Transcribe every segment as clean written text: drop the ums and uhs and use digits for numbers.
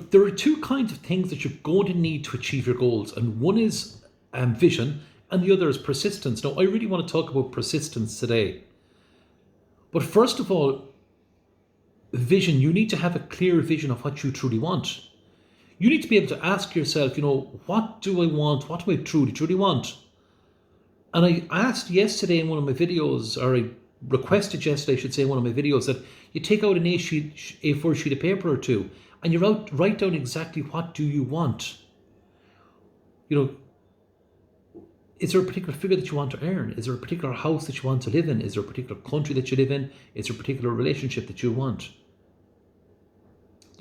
there are two kinds of things that you're going to need to achieve your goals, and one is vision, and the other is persistence. Now, I really want to talk about persistence today. But first of all, vision, you need to have a clear vision of what you truly want. You need to be able to ask yourself, what do I want? What do I truly want? And I asked yesterday in one of my videos, or I requested yesterday, I should say, in one of my videos, that you take out an A4 sheet of paper or two, and you write down exactly what do you want. Is there a particular figure that you want to earn? Is there a particular house that you want to live in? Is there a particular country that you live in? Is there a particular relationship that you want?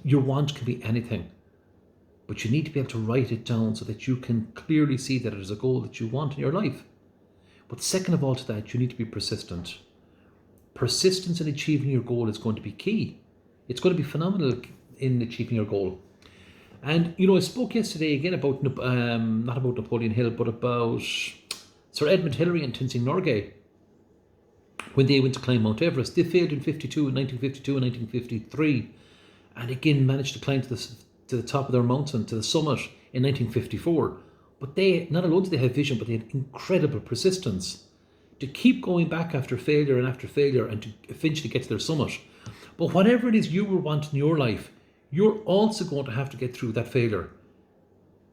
Your want can be anything, but you need to be able to write it down so that you can clearly see that it is a goal that you want in your life. But second of all to that, you need to be persistent. Persistence in achieving your goal is going to be key. It's going to be phenomenal in achieving your goal. And, I spoke yesterday again about, not about Napoleon Hill, but about Sir Edmund Hillary and Tenzing Norgay. When they went to climb Mount Everest, they failed in 1952 and 1953, and again managed to climb to the top of their mountain, to the summit in 1954. But they, not only did they have vision, but they had incredible persistence to keep going back after failure and to eventually get to their summit. But whatever it is you will want in your life, you're also going to have to get through that failure.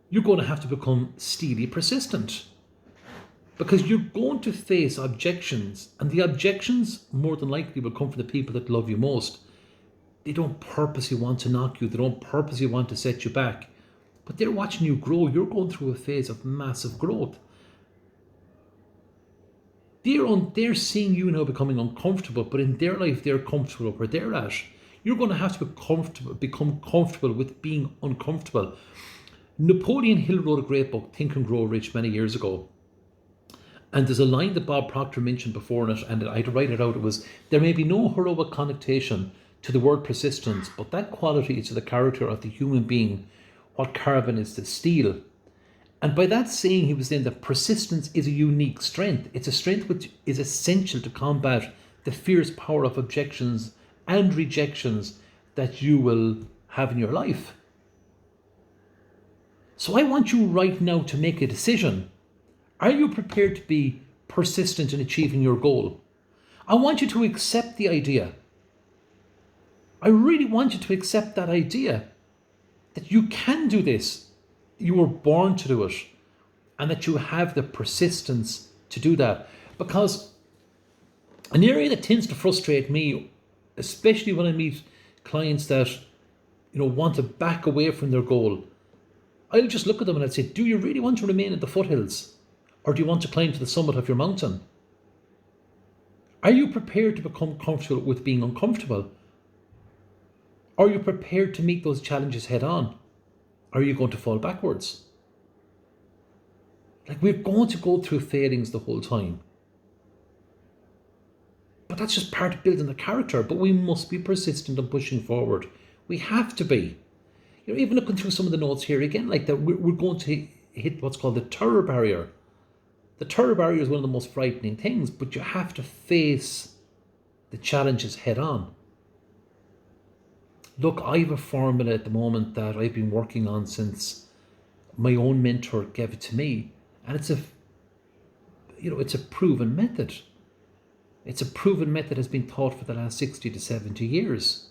You're going to have to become steely persistent, because you're going to face objections, and the objections more than likely will come from the people that love you most. They don't purposely want to knock you. They don't purposely want to set you back, but they're watching you grow. You're going through a phase of massive growth. They're seeing you now becoming uncomfortable, but in their life, they're comfortable where they're at. You're going to have to become comfortable with being uncomfortable. Napoleon Hill wrote a great book, Think and Grow Rich, many years ago. And there's a line that Bob Proctor mentioned before in it, and I had to write it out. It was, there may be no heroic connotation to the word persistence, but that quality is to the character of the human being what carbon is to steel. And by that saying, he was saying that persistence is a unique strength. It's a strength which is essential to combat the fierce power of objections and rejections that you will have in your life. So I want you right now to make a decision. Are you prepared to be persistent in achieving your goal? I want you to accept the idea. I really want you to accept that idea that you can do this. You were born to do it, and that you have the persistence to do that. Because an area that tends to frustrate me, especially when I meet clients that want to back away from their goal, I'll just look at them and I'll say, do you really want to remain at the foothills, or do you want to climb to the summit of your mountain? Are you prepared to become comfortable with being uncomfortable? Are you prepared to meet those challenges head on? Are you going to fall backwards? We're going to go through failings the whole time. But that's just part of building the character. But we must be persistent and pushing forward. We have to be. Even looking through some of the notes here again, like that, we're going to hit what's called the terror barrier. The terror barrier is one of the most frightening things, but you have to face the challenges head on. Look, I have a formula at the moment that I've been working on since my own mentor gave it to me, and it's a proven method. It's a proven method has been taught for the last 60 to 70 years.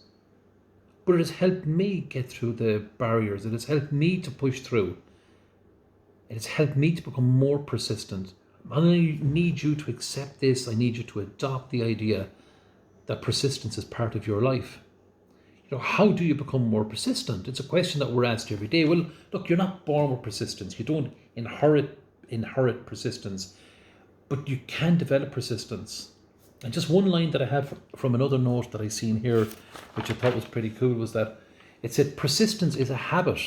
But it has helped me get through the barriers. It has helped me to push through. It has helped me to become more persistent. And I need you to accept this. I need you to adopt the idea that persistence is part of your life. How do you become more persistent? It's a question that we're asked every day. Well, look, you're not born with persistence. You don't inherit persistence, but you can develop persistence. And just one line that I have from another note that I seen here, which I thought was pretty cool, was that it said, persistence is a habit.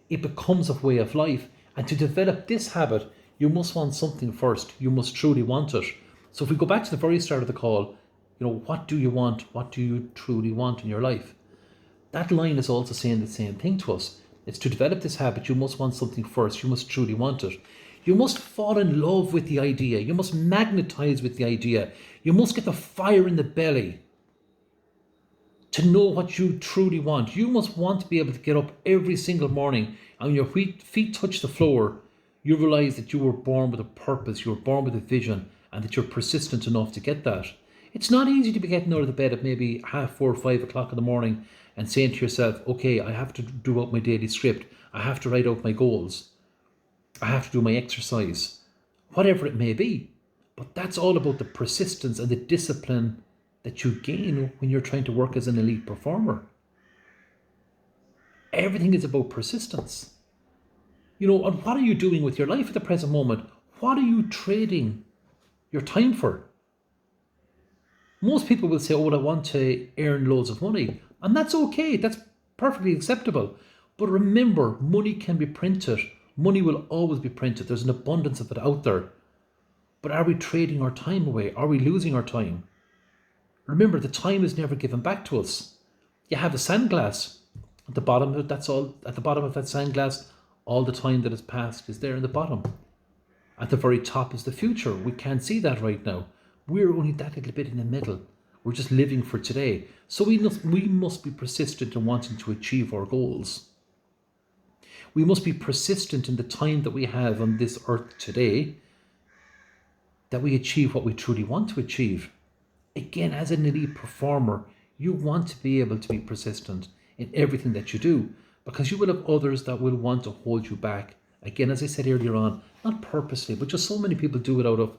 It becomes a way of life. And to develop this habit, you must want something first. You must truly want it. So if we go back to the very start of the call, what do you want? What do you truly want in your life? That line is also saying the same thing to us. It's to develop this habit, you must want something first. You must truly want it. You must fall in love with the idea. You must magnetize with the idea. You must get the fire in the belly to know what you truly want. You must want to be able to get up every single morning and when your feet touch the floor, you realize that you were born with a purpose, you were born with a vision, and that you're persistent enough to get that. It's not easy to be getting out of the bed at maybe 4 or 5 o'clock in the morning and saying to yourself, okay, I have to do out my daily script. I have to write out my goals. I have to do my exercise, whatever it may be. But that's all about the persistence and the discipline that you gain when you're trying to work as an elite performer. Everything is about persistence. And what are you doing with your life at the present moment? What are you trading your time for? Most people will say, I want to earn loads of money. And that's okay. That's perfectly acceptable. But remember, money can be printed. Money will always be printed. There's an abundance of it out there. But are we trading our time away? Are we losing our time? Remember, the time is never given back to us. You have a sand glass. At the bottom of it, that's all. At the bottom of that sand glass, all the time that has passed is there in the bottom. At the very top is the future. We can't see that right now. We're only that little bit in the middle. We're just living for today. So we must be persistent in wanting to achieve our goals. We must be persistent in the time that we have on this earth today, that we achieve what we truly want to achieve. Again, as an elite performer, you want to be able to be persistent in everything that you do, because you will have others that will want to hold you back. Again, as I said earlier on, not purposely, but just so many people do it out of,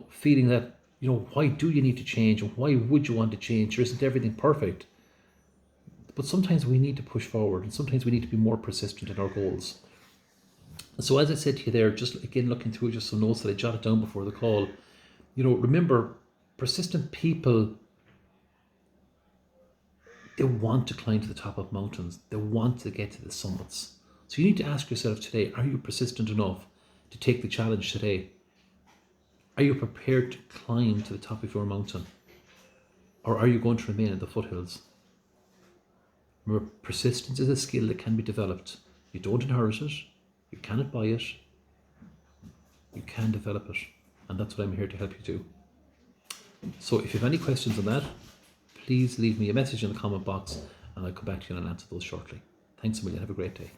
feeling that, why do you need to change, and why would you want to change? Or isn't everything perfect? But sometimes we need to push forward, and sometimes we need to be more persistent in our goals. So as I said to you there, just again looking through just some notes that I jotted down before the call, remember, persistent people, they want to climb to the top of mountains. They want to get to the summits. So you need to ask yourself today, are you persistent enough to take the challenge today? Are you prepared to climb to the top of your mountain? Or are you going to remain in the foothills? Remember, persistence is a skill that can be developed. You don't inherit it. You cannot buy it. You can develop it. And that's what I'm here to help you do. So if you have any questions on that, please leave me a message in the comment box and I'll come back to you and I'll answer those shortly. Thanks a million. Have a great day.